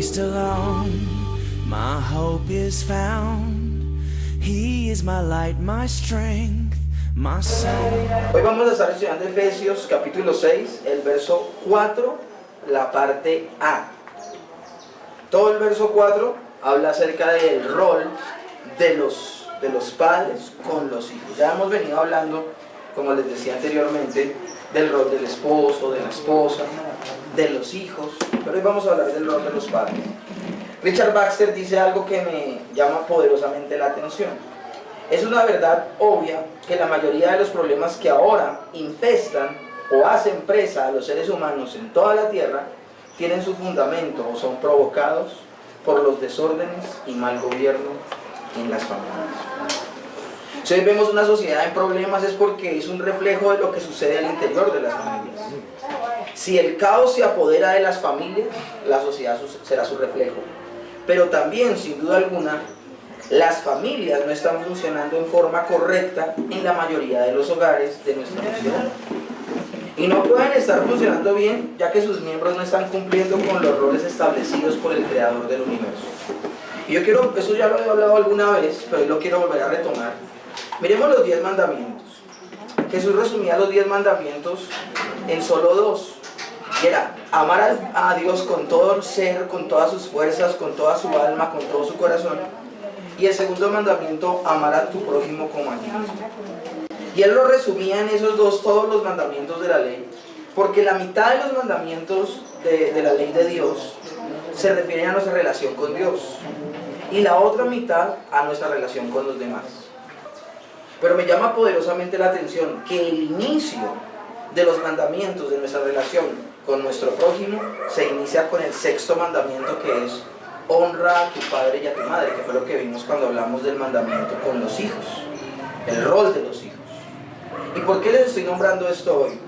Christ alone, my hope is found. He is my light, my strength, my soul. Hoy vamos a estar estudiando Efesios capítulo 6, el verso 4, la parte A. Todo el verso 4 habla acerca del rol de los padres con los hijos. Ya hemos venido hablando, como les decía anteriormente, del rol del esposo, de la esposa, de los hijos, pero hoy vamos a hablar del rol de los padres. Richard Baxter dice algo que me llama poderosamente la atención. Es una verdad obvia que la mayoría de los problemas que ahora infestan o hacen presa a los seres humanos en toda la tierra tienen su fundamento o son provocados por los desórdenes y mal gobierno en las familias. Si hoy vemos una sociedad en problemas es porque es un reflejo de lo que sucede al interior de las familias. Si el caos se apodera de las familias, la sociedad será su reflejo. Pero también, sin duda alguna, las familias no están funcionando en forma correcta en la mayoría de los hogares de nuestra sociedad. Y no pueden estar funcionando bien, ya que sus miembros no están cumpliendo con los roles establecidos por el Creador del universo. Y yo quiero, eso ya lo he hablado alguna vez, pero hoy lo quiero volver a retomar. Miremos los 10 mandamientos. Jesús resumía los 10 mandamientos en solo 2. Y era amar a Dios con todo el ser, con todas sus fuerzas, con toda su alma, con todo su corazón. Y el segundo mandamiento, amar a tu prójimo como a ti mismo. Y él lo resumía en esos dos, todos los mandamientos de la ley, porque la mitad de los mandamientos de la ley de Dios se refieren a nuestra relación con Dios y la otra mitad a nuestra relación con los demás. Pero me llama poderosamente la atención que el inicio de los mandamientos de nuestra relación con nuestro prójimo se inicia con el 6º mandamiento, que es honra a tu padre y a tu madre, que fue lo que vimos cuando hablamos del mandamiento con los hijos, el rol de los hijos. ¿Y por qué les estoy nombrando esto hoy?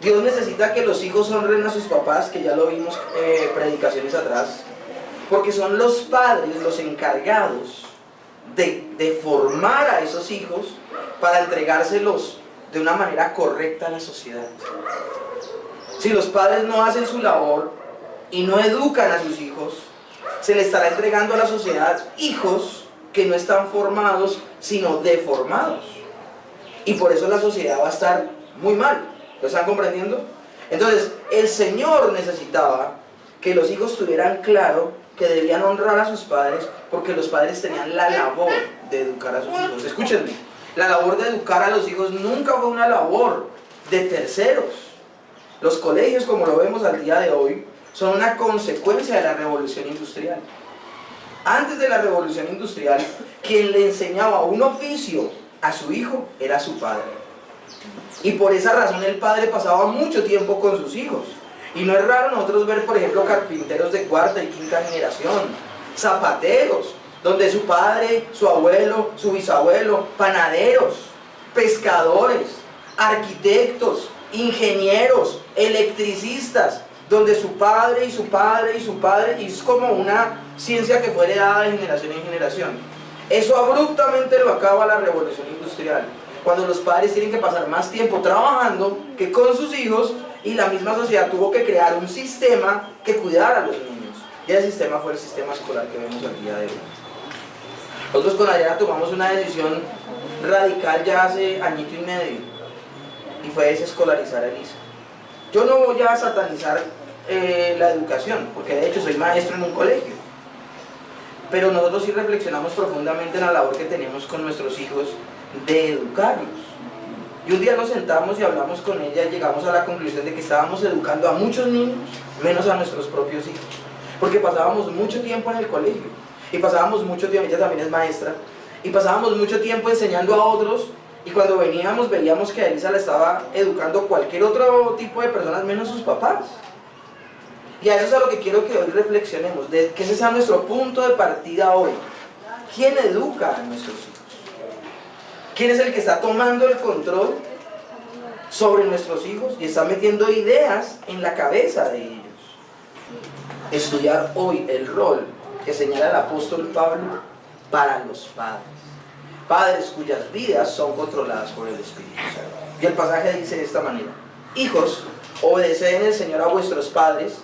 Dios necesita que los hijos honren a sus papás, que ya lo vimos predicaciones atrás, porque son los padres los encargados de formar a esos hijos para entregárselos de una manera correcta a la sociedad. Si los padres no hacen su labor y no educan a sus hijos, se le estará entregando a la sociedad hijos que no están formados, sino deformados. Y por eso la sociedad va a estar muy mal. ¿Lo están comprendiendo? Entonces, el Señor necesitaba que los hijos tuvieran claro que debían honrar a sus padres, porque los padres tenían la labor de educar a sus hijos. Escúchenme, la labor de educar a los hijos nunca fue una labor de terceros. Los colegios, como lo vemos al día de hoy, son una consecuencia de la revolución industrial. Antes de la revolución industrial, quien le enseñaba un oficio a su hijo era su padre. Y por esa razón el padre pasaba mucho tiempo con sus hijos. Y no es raro nosotros ver, por ejemplo, carpinteros de 4ª y 5ª generación, zapateros, donde su padre, su abuelo, su bisabuelo, panaderos, pescadores, arquitectos, ingenieros, electricistas, donde su padre y su padre y su padre, y es como una ciencia que fue heredada de generación en generación. Eso abruptamente lo acaba la revolución industrial, cuando los padres tienen que pasar más tiempo trabajando que con sus hijos, y la misma sociedad tuvo que crear un sistema que cuidara a los niños. Y ese sistema fue el sistema escolar que vemos al día de hoy. Nosotros con Adriana tomamos una decisión radical ya hace añito y medio, y fue desescolarizar a Elisa. Yo no voy a satanizar la educación, porque de hecho soy maestro en un colegio, pero nosotros sí reflexionamos profundamente en la labor que tenemos con nuestros hijos de educarlos. Y un día nos sentamos y hablamos con ella y llegamos a la conclusión de que estábamos educando a muchos niños, menos a nuestros propios hijos, porque pasábamos mucho tiempo en el colegio, y pasábamos mucho tiempo, ella también es maestra, y pasábamos mucho tiempo enseñando a otros, y cuando veníamos veíamos que a Elisa la estaba educando cualquier otro tipo de personas menos sus papás. Y a eso es a lo que quiero que hoy reflexionemos, de que ese sea nuestro punto de partida hoy. ¿Quién educa a nuestros hijos? ¿Quién es el que está tomando el control sobre nuestros hijos y está metiendo ideas en la cabeza de ellos? Estudiar hoy el rol que señala el apóstol Pablo para los padres. Padres cuyas vidas son controladas por el Espíritu Santo. Y el pasaje dice de esta manera: hijos, obedeced en el Señor a vuestros padres,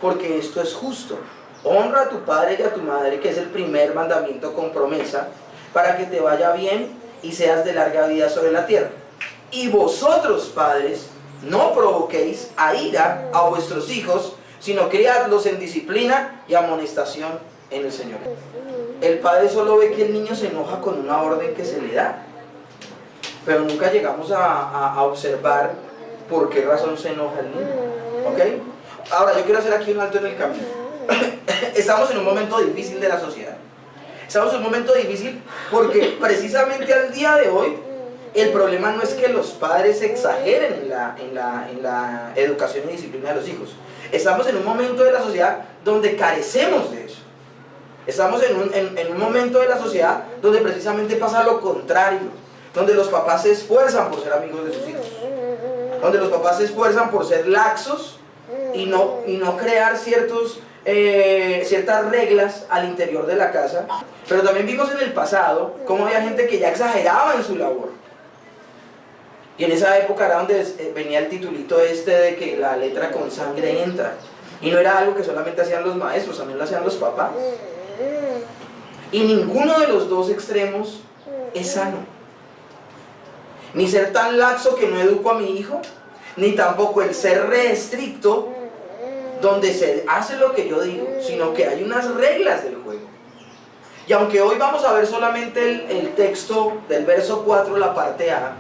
porque esto es justo. honra a tu padre y a tu madre, que es el primer mandamiento con promesa, para que te vaya bien y seas de larga vida sobre la tierra. Y vosotros, padres, no provoquéis a ira a vuestros hijos, sino criadlos en disciplina y amonestación en el Señor. El padre solo ve que el niño se enoja con una orden que se le da, pero nunca llegamos a observar por qué razón se enoja el niño. ¿Ok? Ahora, yo quiero hacer aquí un alto en el camino. Estamos en un momento difícil de la sociedad. Estamos en un momento difícil porque precisamente al día de hoy el problema no es que los padres exageren en la educación y disciplina de los hijos. Estamos en un momento de la sociedad donde carecemos de eso. Estamos en un momento de la sociedad donde precisamente pasa lo contrario, donde los papás se esfuerzan por ser amigos de sus hijos, donde los papás se esfuerzan por ser laxos y no crear ciertas reglas al interior de la casa. Pero también vimos en el pasado cómo había gente que ya exageraba en su labor. Y en esa época era donde venía el titulito de que la letra con sangre entra. Y no era algo que solamente hacían los maestros, también lo hacían los papás. Y ninguno de los dos extremos es sano. Ni ser tan laxo que no educo a mi hijo, ni tampoco el ser re estricto donde se hace lo que yo digo, sino que hay unas reglas del juego. Y aunque hoy vamos a ver solamente el texto del verso 4, la parte A,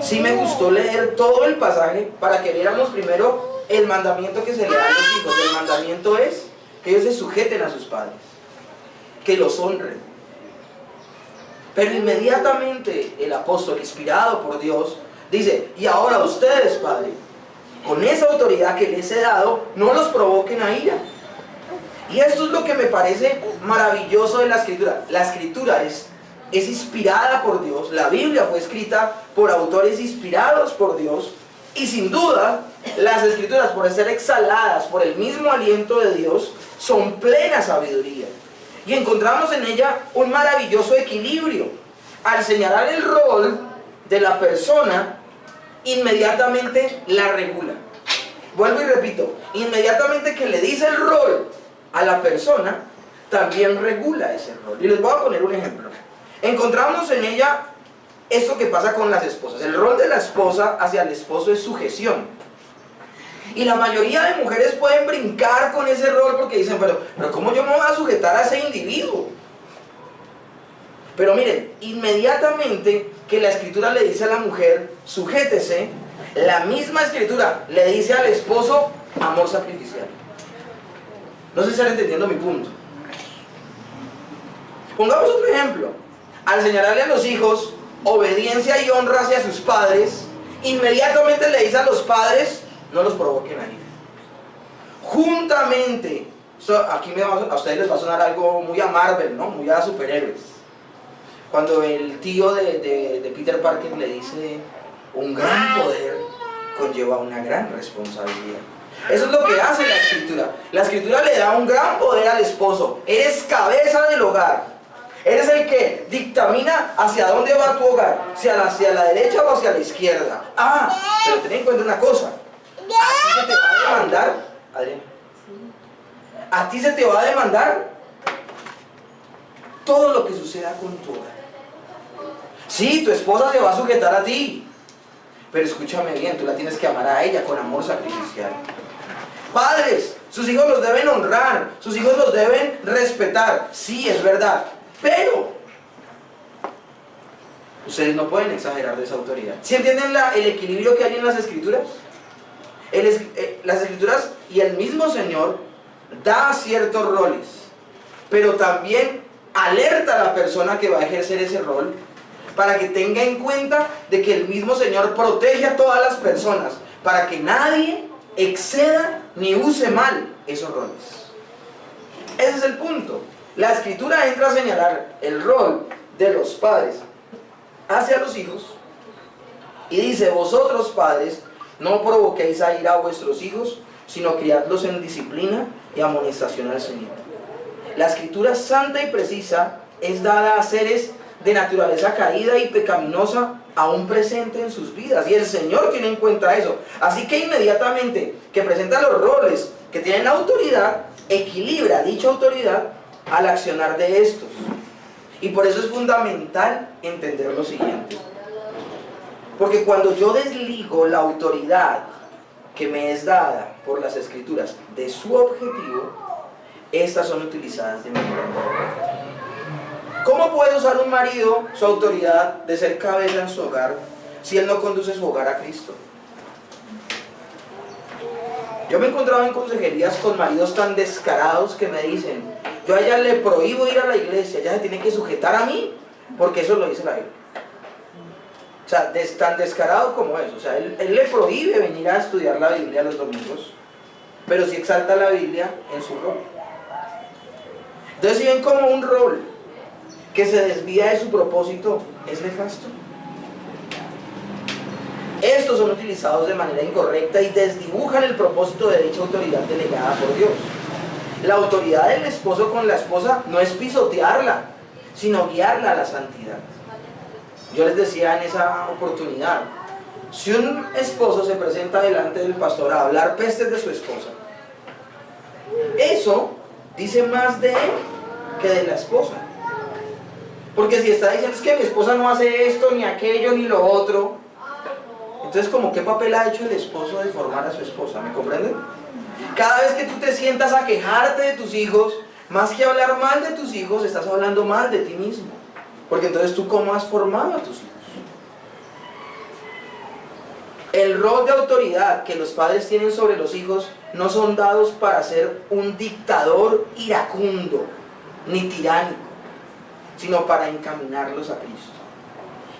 sí me gustó leer todo el pasaje para que viéramos primero el mandamiento que se le da a los hijos. El mandamiento es que ellos se sujeten a sus padres, que los honren. Pero inmediatamente el apóstol, inspirado por Dios, dice: y ahora ustedes, padre, con esa autoridad que les he dado, no los provoquen a ira. Y esto es lo que me parece maravilloso de la Escritura. La Escritura es inspirada por Dios. La Biblia fue escrita por autores inspirados por Dios. Y sin duda, las Escrituras, por ser exhaladas por el mismo aliento de Dios, son plena sabiduría. Y encontramos en ella un maravilloso equilibrio. Al señalar el rol de la persona, inmediatamente la regula. Vuelvo y repito, inmediatamente que le dice el rol a la persona, también regula ese rol. Y les voy a poner un ejemplo. Encontramos en ella esto que pasa con las esposas. El rol de la esposa hacia el esposo es sujeción. Y la mayoría de mujeres pueden brincar con ese rol porque dicen: pero ¿cómo yo me voy a sujetar a ese individuo? Pero miren, inmediatamente que la Escritura le dice a la mujer: sujétese, la misma Escritura le dice al esposo: amor sacrificial. No sé si están entendiendo mi punto. Pongamos otro ejemplo. Al señalarle a los hijos obediencia y honra hacia sus padres, inmediatamente le dice a los padres: no los provoquen a ira. Juntamente, aquí a ustedes les va a sonar algo muy a Marvel, ¿no? Muy a superhéroes. Cuando el tío de Peter Parker le dice: un gran poder conlleva una gran responsabilidad. Eso es lo que hace la Escritura. La Escritura le da un gran poder al esposo. Eres cabeza del hogar. Eres el que dictamina hacia dónde va tu hogar, hacia la derecha o hacia la izquierda. Pero ten en cuenta una cosa. A ti se te va a demandar, Adriana, a ti se te va a demandar todo lo que suceda con tu hogar. Sí, tu esposa se va a sujetar a ti, pero escúchame bien, tú la tienes que amar a ella con amor sacrificial. Padres, sus hijos los deben honrar, sus hijos los deben respetar. Sí, es verdad, pero ustedes no pueden exagerar de esa autoridad. ¿Sí entienden el equilibrio que hay en las Escrituras? Las Escrituras y el mismo Señor da ciertos roles, pero también alerta a la persona que va a ejercer ese rol para que tenga en cuenta de que el mismo Señor protege a todas las personas para que nadie exceda ni use mal esos roles. Ese es el punto. La Escritura entra a señalar el rol de los padres hacia los hijos y dice: vosotros, padres, no provoquéis a ira a vuestros hijos, sino criadlos en disciplina y amonestación al Señor. La Escritura santa y precisa es dada a seres de naturaleza caída y pecaminosa aún presente en sus vidas, y el Señor tiene en cuenta eso. Así que inmediatamente que presenta los roles que tienen autoridad, equilibra dicha autoridad al accionar de estos. Y por eso es fundamental entender lo siguiente. Porque cuando yo desligo la autoridad que me es dada por las Escrituras de su objetivo, estas son utilizadas de manera incorrecta. ¿Cómo puede usar un marido su autoridad de ser cabeza en su hogar si él no conduce su hogar a Cristo? Yo me he encontrado en consejerías con maridos tan descarados que me dicen: yo a ella le prohíbo ir a la iglesia, ella se tiene que sujetar a mí, porque eso lo dice la Biblia. O sea, tan descarado como eso. O sea, él le prohíbe venir a estudiar la Biblia los domingos, pero sí exalta la Biblia en su rol. Entonces, si ven como un rol que se desvía de su propósito es nefasto. Estos son utilizados de manera incorrecta y desdibujan el propósito de dicha autoridad delegada por Dios. La autoridad del esposo con la esposa no es pisotearla, sino guiarla a la santidad. Yo les decía en esa oportunidad, si un esposo se presenta delante del pastor a hablar pestes de su esposa, eso dice más de él que de la esposa. Porque si está diciendo es que mi esposa no hace esto, ni aquello, ni lo otro, entonces como qué papel ha hecho el esposo de formar a su esposa, ¿me comprenden? Cada vez que tú te sientas a quejarte de tus hijos, más que hablar mal de tus hijos, estás hablando mal de ti mismo. Porque entonces tú, ¿cómo has formado a tus hijos? El rol de autoridad que los padres tienen sobre los hijos no son dados para ser un dictador iracundo, ni tiránico, sino para encaminarlos a Cristo.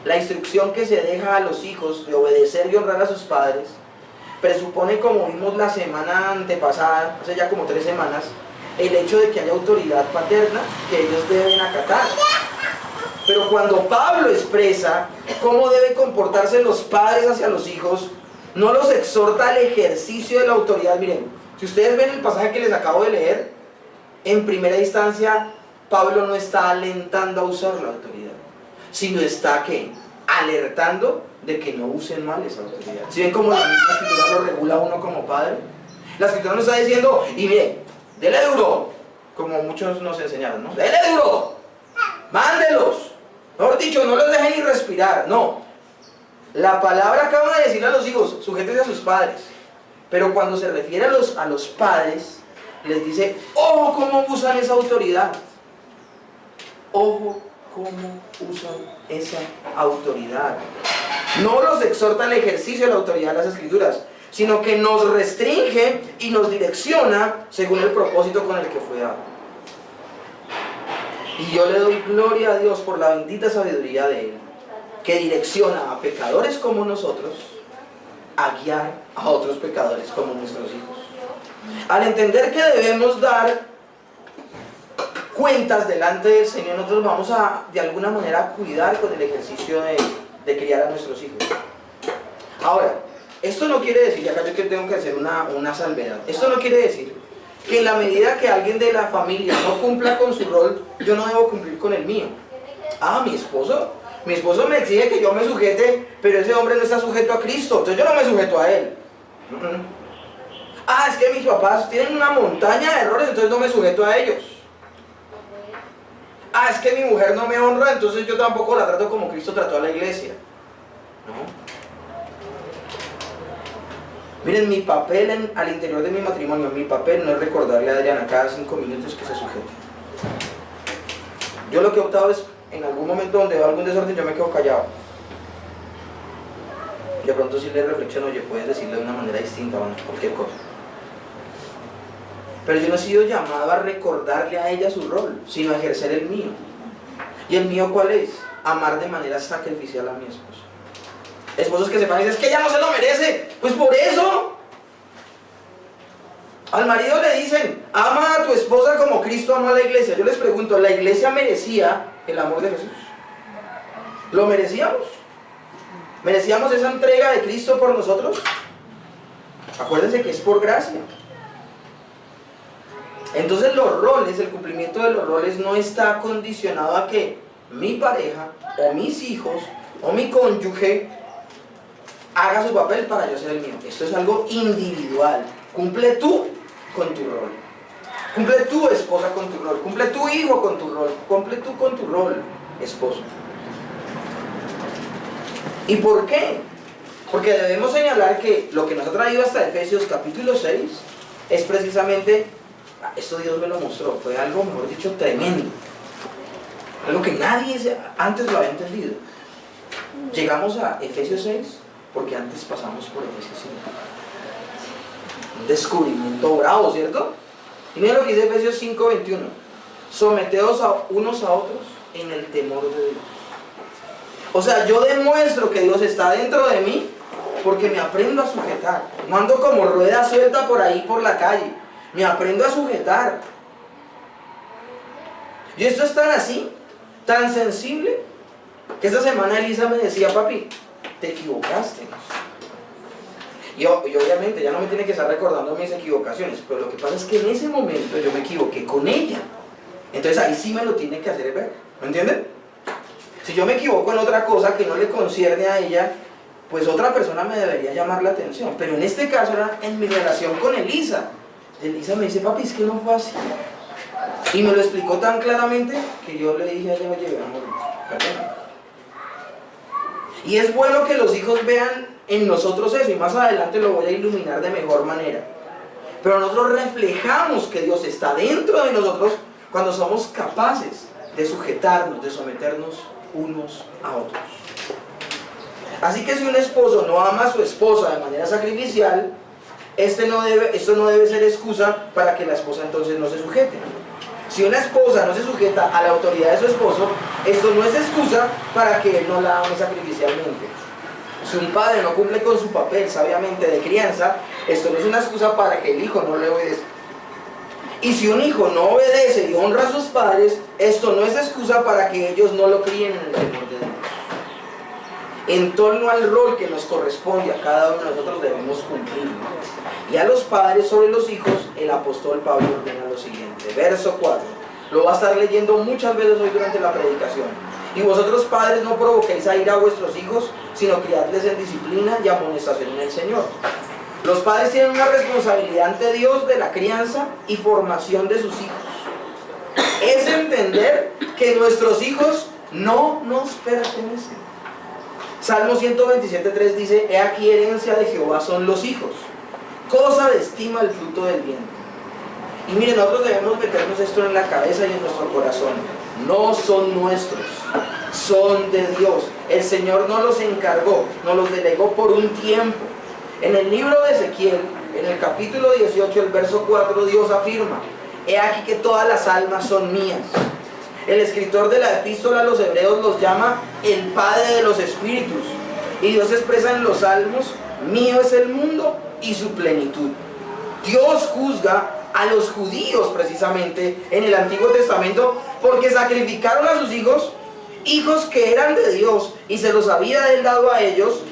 La instrucción que se deja a los hijos de obedecer y honrar a sus padres presupone, como vimos la semana antepasada, hace ya como 3 semanas, el hecho de que haya autoridad paterna que ellos deben acatar. Pero cuando Pablo expresa cómo deben comportarse los padres hacia los hijos, no los exhorta al ejercicio de la autoridad. Miren, si ustedes ven el pasaje que les acabo de leer, en primera instancia Pablo no está alentando a usar la autoridad, sino está ¿qué? Alertando de que no usen mal esa autoridad. ¿Sí ven cómo la misma escritura lo regula uno como padre? La escritura nos está diciendo, y miren, dele duro, como muchos nos enseñaron, ¿no? Dele duro, mándelos, mejor dicho, no los dejen ni respirar. No, la palabra acaba de decirle a los hijos, sujétense a sus padres, pero cuando se refiere a los padres, les dice, ojo cómo usan esa autoridad. Ojo cómo usan esa autoridad. No los exhorta al ejercicio de la autoridad de las Escrituras, sino que nos restringe y nos direcciona según el propósito con el que fue dado. Y yo le doy gloria a Dios por la bendita sabiduría de Él, que direcciona a pecadores como nosotros a guiar a otros pecadores como nuestros hijos. Al entender que debemos dar cuentas delante del Señor, nosotros vamos a, de alguna manera, cuidar con el ejercicio de criar a nuestros hijos. Ahora, esto no quiere decir, y acá yo tengo que hacer una salvedad, esto no quiere decir que en la medida que alguien de la familia no cumpla con su rol, yo no debo cumplir con el mío. Mi esposo me exige que yo me sujete, pero ese hombre no está sujeto a Cristo, entonces yo no me sujeto a él. Es que mis papás tienen una montaña de errores, entonces no me sujeto a ellos. Es que mi mujer no me honra, entonces yo tampoco la trato como Cristo trató a la iglesia. No. Miren, mi papel al interior de mi matrimonio, mi papel no es recordarle a Adriana cada 5 minutos que se sujete. Yo lo que he optado es, en algún momento donde veo algún desorden, yo me quedo callado. De pronto si le reflexiono, oye, puedes decirle de una manera distinta, bueno, cualquier cosa. Pero yo no he sido llamado a recordarle a ella su rol, sino a ejercer el mío. ¿Y el mío cuál es? Amar de manera sacrificial a mi esposo. Esposos que se van y dicen, es que ella no se lo merece. Pues por eso. Al marido le dicen, ama a tu esposa como Cristo amó a la iglesia. Yo les pregunto, ¿la iglesia merecía el amor de Jesús? ¿Lo merecíamos? ¿Merecíamos esa entrega de Cristo por nosotros? Acuérdense que es por gracia. Entonces los roles, el cumplimiento de los roles no está condicionado a que mi pareja o mis hijos o mi cónyuge haga su papel para yo hacer el mío. Esto es algo individual. Cumple tú con tu rol. Cumple tu esposa con tu rol. Cumple tu hijo con tu rol. Cumple tú con tu rol, esposo. ¿Y por qué? Porque debemos señalar que lo que nos ha traído hasta Efesios capítulo 6 es precisamente, esto Dios me lo mostró, fue algo, mejor dicho, tremendo. Algo que nadie antes lo había entendido. Llegamos a Efesios 6 porque antes pasamos por Efesios 5. Un descubrimiento bravo, ¿cierto? Y miren lo que dice Efesios 5:21. Someteos unos a otros en el temor de Dios. O sea, yo demuestro que Dios está dentro de mí porque me aprendo a sujetar. No ando como rueda suelta por ahí por la calle. Me aprendo a sujetar. Y esto es tan así, tan sensible, que esta semana Elisa me decía, papi, te equivocaste. Y obviamente ya no me tiene que estar recordando mis equivocaciones, pero lo que pasa es que en ese momento yo me equivoqué con ella. Entonces ahí sí me lo tiene que hacer ver. ¿Me entienden? Si yo me equivoco en otra cosa que no le concierne a ella, pues otra persona me debería llamar la atención. Pero en este caso era en mi relación con Elisa. Elisa me dice, papi, es que no fue así. Y me lo explicó tan claramente que yo le dije a ella, oye, amor, perdón. Y es bueno que los hijos vean en nosotros eso, y más adelante lo voy a iluminar de mejor manera. Pero nosotros reflejamos que Dios está dentro de nosotros cuando somos capaces de sujetarnos, de someternos unos a otros. Así que si un esposo no ama a su esposa de manera sacrificial, esto no debe ser excusa para que la esposa entonces no se sujete. Si una esposa no se sujeta a la autoridad de su esposo, esto no es excusa para que él no la ame sacrificialmente. Si un padre no cumple con su papel sabiamente de crianza, esto no es una excusa para que el hijo no le obedezca. Y si un hijo no obedece y honra a sus padres, esto no es excusa para que ellos no lo críen en el temor de Dios. En torno al rol que nos corresponde a cada uno de nosotros debemos cumplir. Y a los padres sobre los hijos, el apóstol Pablo ordena lo siguiente. Verso 4. Lo va a estar leyendo muchas veces hoy durante la predicación. Y vosotros padres no provoquéis a ira a vuestros hijos, sino criadles en disciplina y amonestación en el Señor. Los padres tienen una responsabilidad ante Dios de la crianza y formación de sus hijos. Es entender que nuestros hijos no nos pertenecen. Salmo 127:3 dice, he aquí herencia de Jehová son los hijos, cosa de estima el fruto del vientre. Y miren, nosotros debemos meternos esto en la cabeza y en nuestro corazón. No son nuestros, son de Dios. El Señor nos los encargó, nos los delegó por un tiempo. En el libro de Ezequiel, en el capítulo 18, el verso 4, Dios afirma, he aquí que todas las almas son mías. El escritor de la epístola a los hebreos los llama el Padre de los Espíritus. Y Dios expresa en los Salmos, mío es el mundo y su plenitud. Dios juzga a los judíos precisamente en el Antiguo Testamento porque sacrificaron a sus hijos, hijos que eran de Dios y se los había Él dado a ellos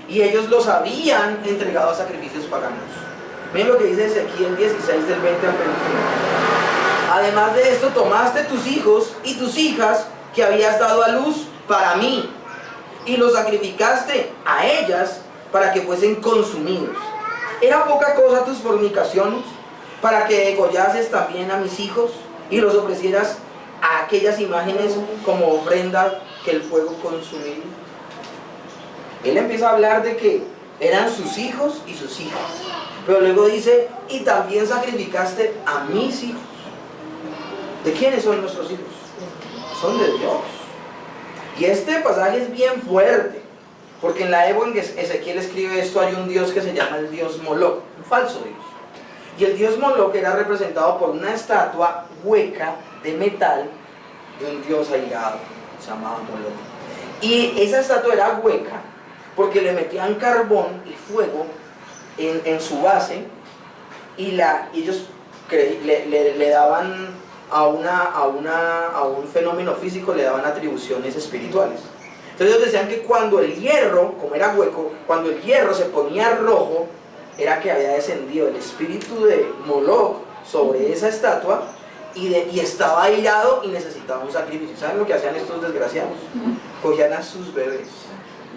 y ellos los habían entregado a sacrificios paganos. Miren lo que dice Ezequiel 16 del 20 al 21. Además de esto tomaste tus hijos y tus hijas que habías dado a luz para mí y los sacrificaste a ellas para que fuesen consumidos. ¿Era poca cosa tus fornicaciones para que degollases también a mis hijos y los ofrecieras a aquellas imágenes como ofrenda que el fuego consumía? Él empieza a hablar de que eran sus hijos y sus hijas, pero luego dice, y también sacrificaste a mis hijos. ¿De quiénes son nuestros hijos? Son de Dios. Y este pasaje es bien fuerte, porque en la época en que Ezequiel escribe esto hay un dios que se llama el dios Moloc, un falso dios. Y el dios Moloc era representado por una estatua hueca de metal de un dios airado, se llamaba Moloc. Y esa estatua era hueca porque le metían carbón y fuego en su base y ellos le daban a un fenómeno físico, le daban atribuciones espirituales. Entonces ellos decían que cuando el hierro, como era hueco, cuando el hierro se ponía rojo, era que había descendido el espíritu de Moloc sobre esa estatua y estaba airado y necesitaba un sacrificio. ¿Saben lo que hacían estos desgraciados? Cogían a sus bebés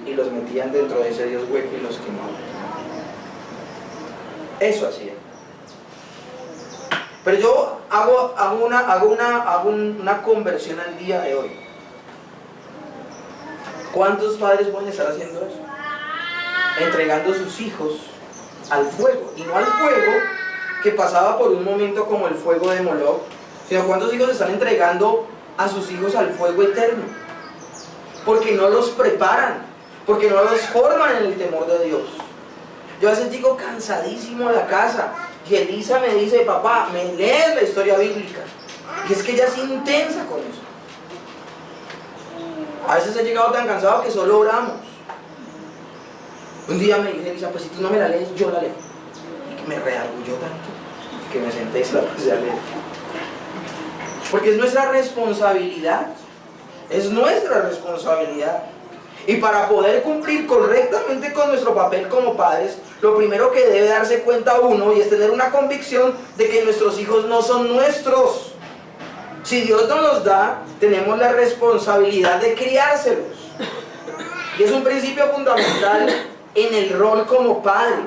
y los metían dentro de ese Dios hueco y los quemaban. Eso hacía. Pero yo hago una conversión al día de hoy. ¿Cuántos padres pueden estar haciendo eso? Entregando sus hijos al fuego, y no al fuego que pasaba por un momento como el fuego de Moloch, sino cuántos hijos están entregando a sus hijos al fuego eterno, porque no los preparan, porque no los forman en el temor de Dios. Yo a veces llego cansadísimo a la casa y Elisa me dice: papá, me lees la historia bíblica, y es que ella es intensa con eso. A veces he llegado tan cansado que solo oramos. Un día me dice Elisa: pues si tú no me la lees, yo la leo. Y que me reargulló tanto que me senté y se la puse a leer. Porque es nuestra responsabilidad. Es nuestra responsabilidad. Y para poder cumplir correctamente con nuestro papel como padres, lo primero que debe darse cuenta uno y es tener una convicción de que nuestros hijos no son nuestros. Si Dios nos los da, tenemos la responsabilidad de criárselos. Y es un principio fundamental en el rol como padre,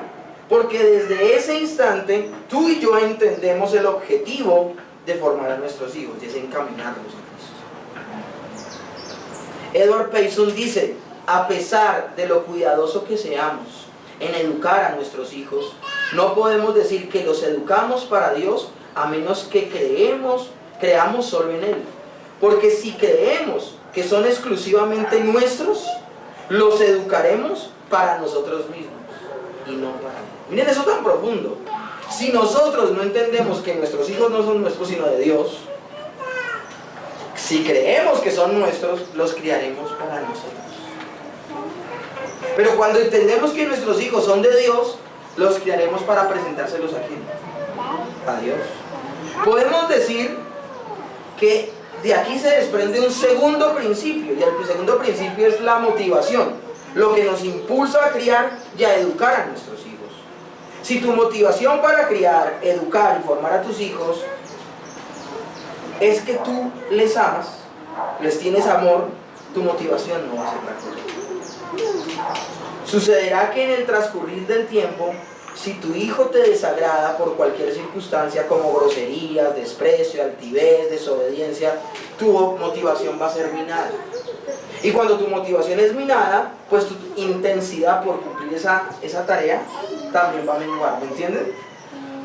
porque desde ese instante tú y yo entendemos el objetivo de formar a nuestros hijos, y es encaminarlos a Cristo. Edward Payson dice: a pesar de lo cuidadoso que seamos en educar a nuestros hijos, no podemos decir que los educamos para Dios a menos que creamos solo en Él. Porque si creemos que son exclusivamente nuestros, los educaremos para nosotros mismos y no para Él. Miren eso tan profundo. Si nosotros no entendemos que nuestros hijos no son nuestros sino de Dios, si creemos que son nuestros, los criaremos para nosotros. Pero cuando entendemos que nuestros hijos son de Dios, los criaremos para presentárselos a ¿quién? A Dios. Podemos decir que de aquí se desprende un segundo principio, y el segundo principio es la motivación, lo que nos impulsa a criar y a educar a nuestros hijos. Si tu motivación para criar, educar y formar a tus hijos es que tú les amas, les tienes amor, tu motivación no va a ser la correcta. Sucederá que en el transcurrir del tiempo, si tu hijo te desagrada por cualquier circunstancia como groserías, desprecio, altivez, desobediencia, tu motivación va a ser minada. Y cuando tu motivación es minada, pues tu intensidad por cumplir esa tarea también va a menguar, ¿me entienden?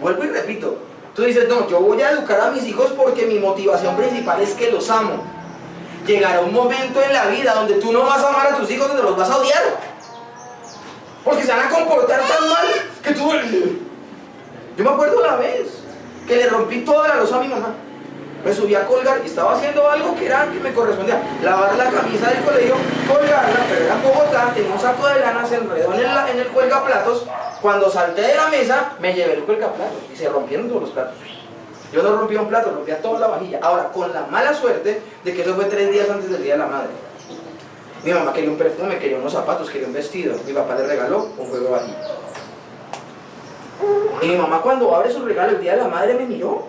Vuelvo y repito, tú dices: no, yo voy a educar a mis hijos porque mi motivación principal es que los amo. Llegará un momento en la vida donde tú no vas a amar a tus hijos, donde los vas a odiar, porque se van a comportar tan mal que tú... Yo me acuerdo una vez que le rompí toda la loza a mi mamá. Me subí a colgar y estaba haciendo algo que me correspondía: lavar la camisa del colegio, colgarla, pero era en Bogotá, tenía un saco de lana, se enredó en el cuelgaplatos. Cuando salté de la mesa, me llevé el cuelgaplatos y se rompieron todos los platos. Yo no rompía un plato, rompía toda la vajilla. Ahora, con la mala suerte de que eso fue 3 días antes del Día de la Madre. Mi mamá quería un perfume, quería unos zapatos, quería un vestido. Mi papá le regaló un juego de vajilla. Y mi mamá, cuando abre su regalo el Día de la Madre, me miró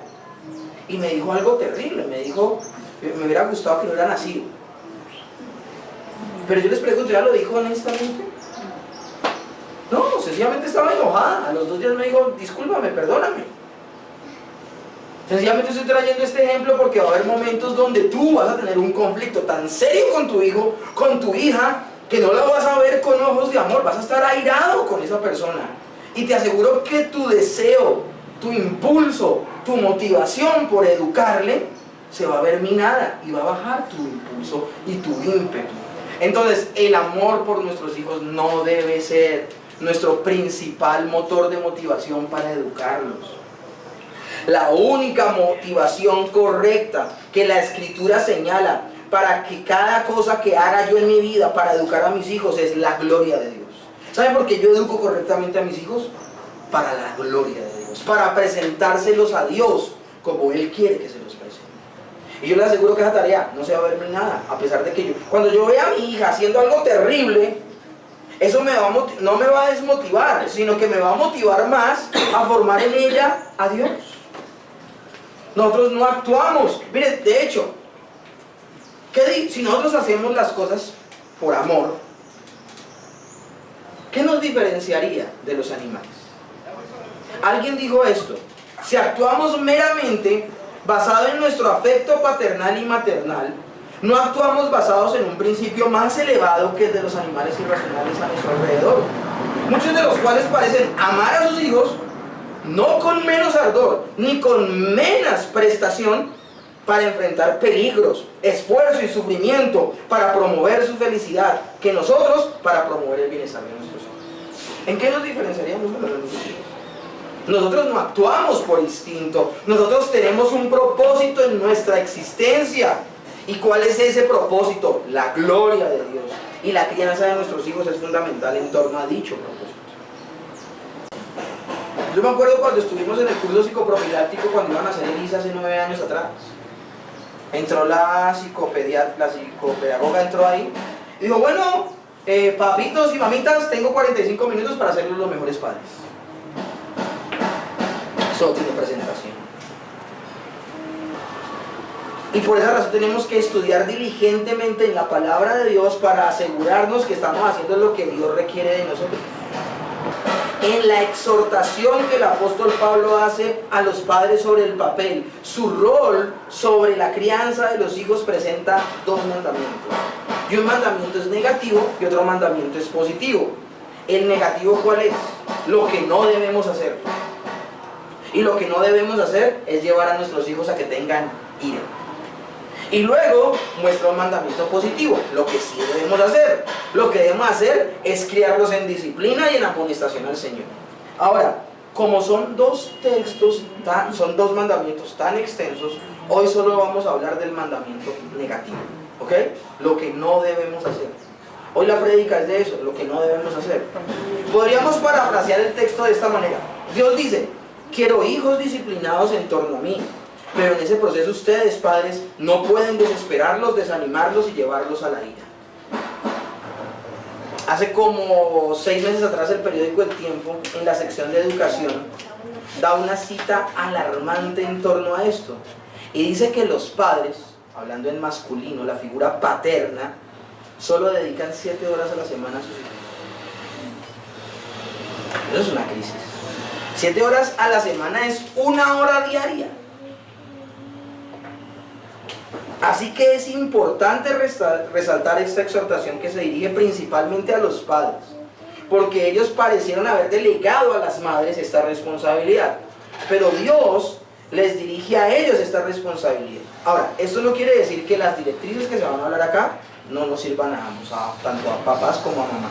y me dijo algo terrible. Me dijo: me hubiera gustado que no hubiera nacido. Pero yo les pregunto, ¿ya lo dijo honestamente? No, sencillamente estaba enojada. A los 2 días me dijo: discúlpame, perdóname. Sencillamente estoy trayendo este ejemplo porque va a haber momentos donde tú vas a tener un conflicto tan serio con tu hijo, con tu hija, que no la vas a ver con ojos de amor, vas a estar airado con esa persona. Y te aseguro que tu deseo, tu impulso, tu motivación por educarle se va a ver minada y va a bajar tu impulso y tu ímpetu. Entonces, el amor por nuestros hijos no debe ser nuestro principal motor de motivación para educarlos. La única motivación correcta que la Escritura señala para que cada cosa que haga yo en mi vida para educar a mis hijos es la gloria de Dios. ¿Saben por qué yo educo correctamente a mis hijos? Para la gloria de Dios, para presentárselos a Dios como Él quiere que se los presente. Y yo les aseguro que esa tarea no se va a ver nada, a pesar de que cuando yo vea a mi hija haciendo algo terrible, eso no me va a desmotivar, sino que me va a motivar más a formar en ella a Dios. Nosotros no actuamos. Miren, de hecho, si nosotros hacemos las cosas por amor, ¿Qué nos diferenciaría de los animales? Alguien dijo esto: si actuamos meramente basado en nuestro afecto paternal y maternal, no actuamos basados en un principio más elevado que el de los animales irracionales a nuestro alrededor, muchos de los cuales parecen amar a sus hijos no con menos ardor ni con menos prestación para enfrentar peligros, esfuerzo y sufrimiento para promover su felicidad que nosotros para promover el bienestar de nuestros hijos. ¿En qué nos diferenciaríamos de los hijos? Nosotros no actuamos por instinto, nosotros tenemos un propósito en nuestra existencia. ¿Y cuál es ese propósito? La gloria de Dios. Y la crianza de nuestros hijos es fundamental en torno a dicho propósito. Yo me acuerdo cuando estuvimos en el curso psicoprofiláctico, cuando iban a hacer Elisa hace 9 años atrás. Entró la psicopedagoga entró ahí y dijo: bueno, papitos y mamitas, tengo 45 minutos para hacerlos los mejores padres. Eso tiene presentación. Y por esa razón tenemos que estudiar diligentemente en la palabra de Dios para asegurarnos que estamos haciendo lo que Dios requiere de nosotros. En la exhortación que el apóstol Pablo hace a los padres sobre el papel, su rol sobre la crianza de los hijos presenta 2 mandamientos. Y un mandamiento es negativo y otro mandamiento es positivo. El negativo, ¿cuál es? Lo que no debemos hacer. Y lo que no debemos hacer es llevar a nuestros hijos a que tengan ira. Y luego muestra un mandamiento positivo, lo que sí debemos hacer. Lo que debemos hacer es criarlos en disciplina y en amonestación al Señor. Ahora, como son 2 textos, son 2 mandamientos tan extensos, hoy solo vamos a hablar del mandamiento negativo, ¿ok? Lo que no debemos hacer. Hoy la prédica es de eso, lo que no debemos hacer. Podríamos parafrasear el texto de esta manera. Dios dice: quiero hijos disciplinados en torno a mí. Pero en ese proceso ustedes, padres, no pueden desesperarlos, desanimarlos y llevarlos a la ira. Hace como 6 meses atrás el periódico El Tiempo, en la sección de educación, da una cita alarmante en torno a esto. Y dice que los padres, hablando en masculino, la figura paterna, solo dedican 7 horas a la semana a sus hijos. Eso es una crisis. 7 horas a la semana es 1 hora diaria. Así que es importante resaltar esta exhortación que se dirige principalmente a los padres, porque ellos parecieron haber delegado a las madres esta responsabilidad, pero Dios les dirige a ellos esta responsabilidad. Ahora, esto no quiere decir que las directrices que se van a hablar acá no nos sirvan a ambos, tanto a papás como a mamás,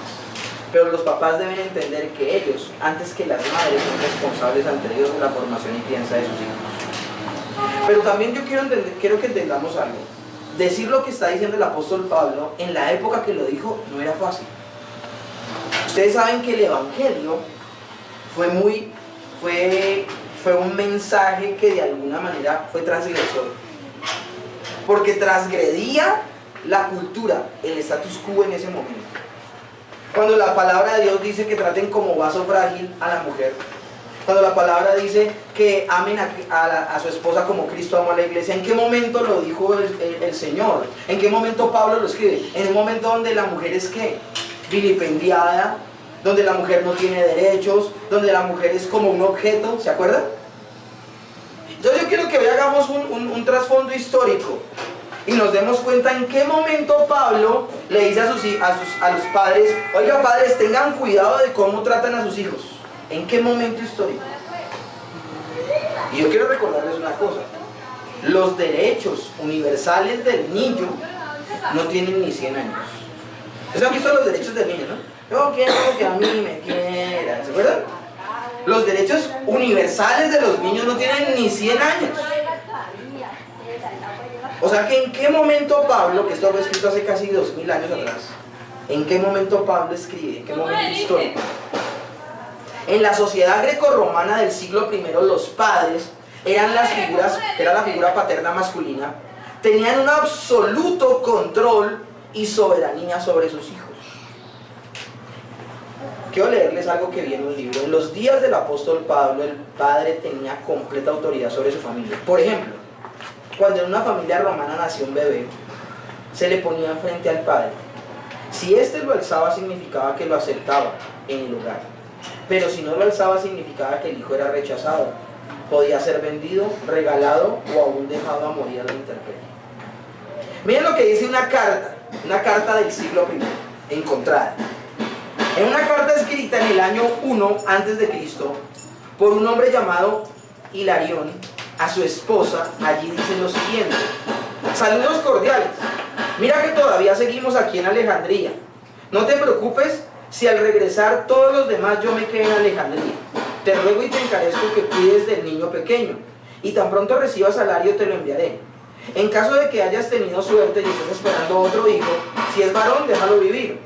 pero los papás deben entender que ellos, antes que las madres, son responsables ante Dios de la formación y crianza de sus hijos. Pero también yo quiero que entendamos algo. Decir lo que está diciendo el apóstol Pablo en la época que lo dijo no era fácil. Ustedes saben que el evangelio fue un mensaje que de alguna manera fue transgresor, porque transgredía la cultura, el status quo en ese momento. Cuando la palabra de Dios dice que traten como vaso frágil a la mujer, cuando la palabra dice que amen a su esposa como Cristo amó a la iglesia, ¿en qué momento lo dijo el Señor? ¿En qué momento Pablo lo escribe? En un momento donde la mujer es ¿qué? Vilipendiada, donde la mujer no tiene derechos, donde la mujer es como un objeto, ¿se acuerdan? Entonces yo quiero que hoy hagamos un trasfondo histórico y nos demos cuenta en qué momento Pablo le dice a los padres: oiga, padres, tengan cuidado de cómo tratan a sus hijos. ¿En qué momento histórico? Y yo quiero recordarles una cosa: los derechos universales del niño no tienen ni 100 años. ¿Ustedes han visto los derechos del niño, no? Yo quiero que a mí me quieran, ¿se acuerdan? Los derechos universales de los niños no tienen ni 100 años. O sea que ¿en qué momento Pablo, que esto fue escrito hace casi 2000 años atrás, ¿en qué momento Pablo escribe? ¿En qué momento histórico? En la sociedad grecorromana del siglo I, los padres eran la figura paterna masculina, tenían un absoluto control y soberanía sobre sus hijos. Quiero leerles algo que vi en un libro. En los días del apóstol Pablo, el padre tenía completa autoridad sobre su familia. Por ejemplo, cuando en una familia romana nació un bebé, se le ponía frente al padre. Si éste lo alzaba, significaba que lo aceptaba. en el hogar. Pero si no lo alzaba significaba que el hijo era rechazado, podía ser vendido, regalado o aún dejado a morir a la intemperie. Miren lo que dice una carta del siglo I, encontrada. En una carta escrita en el año 1 a.C. por un hombre llamado Hilarión a su esposa, allí dice lo siguiente: saludos cordiales, mira que todavía seguimos aquí en Alejandría. No te preocupes si al regresar todos los demás yo me quedé en Alejandría. Te ruego y te encarezco que cuides del niño pequeño, y tan pronto recibas salario te lo enviaré. En caso de que hayas tenido suerte y estés esperando otro hijo, si es varón, déjalo vivir.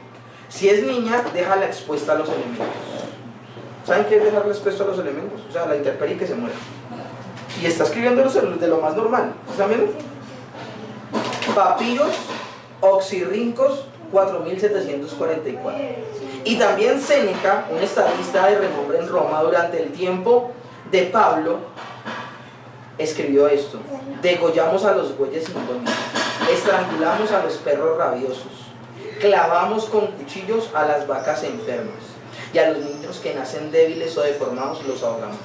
Si es niña, déjala expuesta a los elementos. ¿Saben qué es dejarla expuesta a los elementos? O sea, la intemperie, que se muera. Y está escribiendo de lo más normal. ¿Están viendo? Papiros Oxirrincos 4744. Y también Séneca, un estadista de renombre en Roma durante el tiempo de Pablo, escribió esto: degollamos a los bueyes indómitos, estrangulamos a los perros rabiosos, clavamos con cuchillos a las vacas enfermas, y a los niños que nacen débiles o deformados los ahogamos.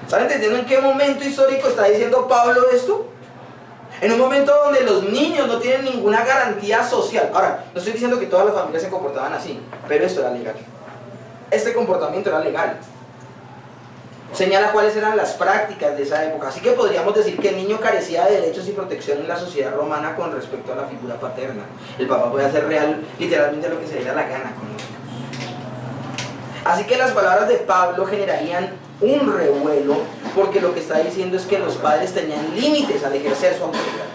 ¿Están entendiendo en qué momento histórico está diciendo Pablo esto? En un momento donde los niños no tienen ninguna garantía social. Ahora, no estoy diciendo que todas las familias se comportaban así, pero esto era legal. Este comportamiento era legal. Señala cuáles eran las prácticas de esa época. Así que podríamos decir que el niño carecía de derechos y protección en la sociedad romana con respecto a la figura paterna. El papá puede hacer literalmente lo que se le dé la gana con los hijos. Así que las palabras de Pablo generarían un revuelo, porque lo que está diciendo es que los padres tenían límites al ejercer su autoridad.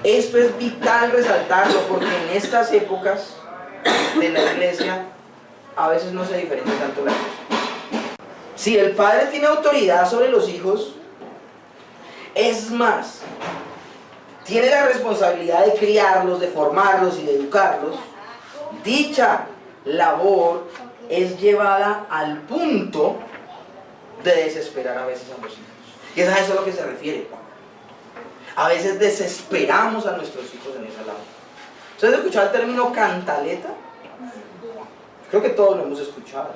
Esto es vital resaltarlo, porque en estas épocas de la iglesia a veces no se diferencia tanto la cosa. Si el padre tiene autoridad sobre los hijos, es más, tiene la responsabilidad de criarlos, de formarlos y de educarlos, dicha labor es llevada al punto de desesperar a veces a los hijos. Y es a eso a lo que se refiere. A veces desesperamos a nuestros hijos en esa labor. ¿Ustedes han escuchado el término cantaleta? Creo que todos lo hemos escuchado.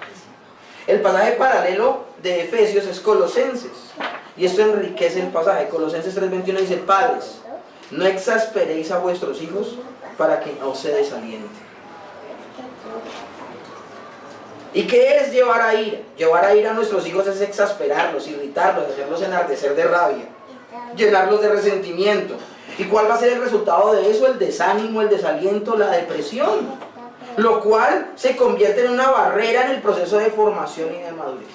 El pasaje paralelo de Efesios es Colosenses, y esto enriquece el pasaje. Colosenses 3:21 dice: padres, no exasperéis a vuestros hijos para que no se desalienten. ¿Y qué es llevar a ira? Llevar a ira a nuestros hijos es exasperarlos, irritarlos, hacerlos enardecer de rabia, llenarlos de resentimiento. ¿Y cuál va a ser el resultado de eso? El desánimo, el desaliento, la depresión, lo cual se convierte en una barrera en el proceso de formación y de madurez.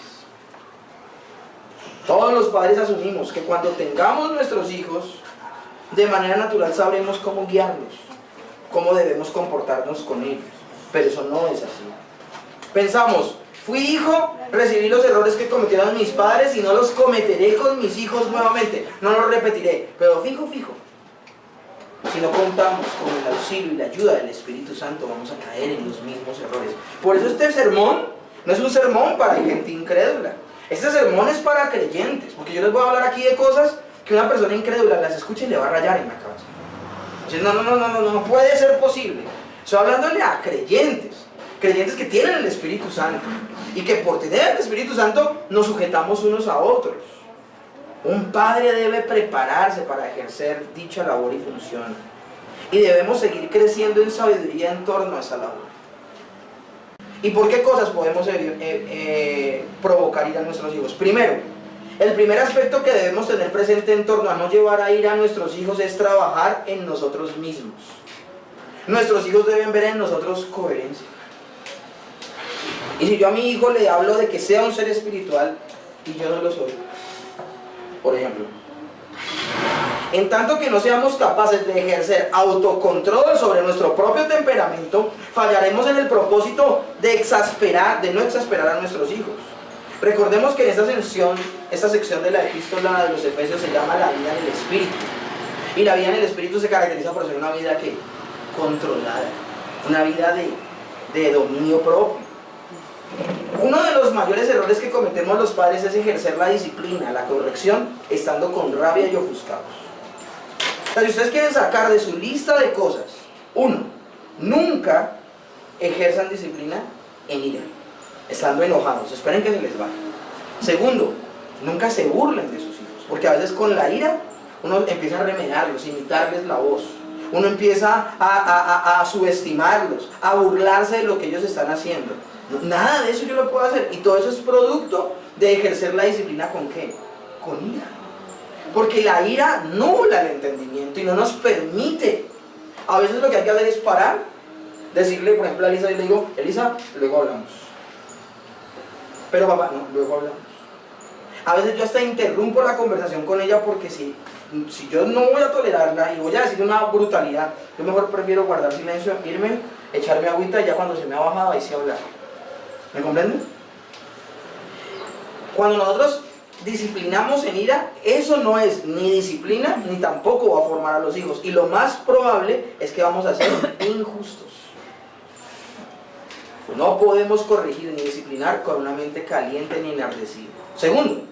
Todos los padres asumimos que cuando tengamos nuestros hijos, de manera natural sabremos cómo guiarlos, cómo debemos comportarnos con ellos, pero eso no es así. Pensamos: fui hijo, recibí los errores que cometieron mis padres y no los cometeré con mis hijos nuevamente, no los repetiré. Pero fijo, si no contamos con el auxilio y la ayuda del Espíritu Santo, vamos a caer en los mismos errores. Por eso este sermón no es un sermón para gente incrédula. Este sermón es para creyentes, porque yo les voy a hablar aquí de cosas que una persona incrédula las escucha y le va a rayar en la cabeza. Entonces, no puede ser posible. Estoy hablándole a creyentes que tienen el Espíritu Santo, y que por tener el Espíritu Santo nos sujetamos unos a otros. Un padre debe prepararse para ejercer dicha labor y función, y debemos seguir creciendo en sabiduría en torno a esa labor. ¿Y por qué cosas podemos provocar ira a nuestros hijos? Primero, el primer aspecto que debemos tener presente en torno a no llevar a ira a nuestros hijos es trabajar en nosotros mismos. Nuestros hijos deben ver en nosotros coherencia. Y si yo a mi hijo le hablo de que sea un ser espiritual y yo no lo soy, por ejemplo, en tanto que no seamos capaces de ejercer autocontrol sobre nuestro propio temperamento, fallaremos en el propósito de no exasperar a nuestros hijos. Recordemos que en esta sección de la epístola de los Efesios se llama la vida en el Espíritu. Y la vida en el Espíritu se caracteriza por ser una vida controlada, una vida de dominio propio. Uno de los mayores errores que cometemos los padres es ejercer la disciplina, la corrección, estando con rabia y ofuscados. O sea, si ustedes quieren sacar de su lista de cosas, 1, nunca ejerzan disciplina en ira, estando enojados, esperen que se les vaya. Segundo, nunca se burlen de sus hijos, porque a veces con la ira uno empieza a remedarlos, imitarles la voz, uno empieza a subestimarlos, a burlarse de lo que ellos están haciendo. Nada de eso yo lo puedo hacer, y todo eso es producto de ejercer la disciplina ¿con qué? Con ira. Porque la ira nubla el entendimiento y no nos permite. A veces lo que hay que hacer es parar, decirle, por ejemplo, a Elisa, y le digo, Elisa, luego hablamos. Pero papá, no, luego hablamos. A veces yo hasta interrumpo la conversación con ella porque si yo no voy a tolerarla y voy a decir una brutalidad, yo mejor prefiero guardar silencio, irme, echarme agüita y ya cuando se me ha bajado ahí sí hablar. ¿Me comprenden? Cuando nosotros disciplinamos en ira, eso no es ni disciplina ni tampoco va a formar a los hijos, y lo más probable es que vamos a ser injustos. No podemos corregir ni disciplinar con una mente caliente ni enardecida. Segundo,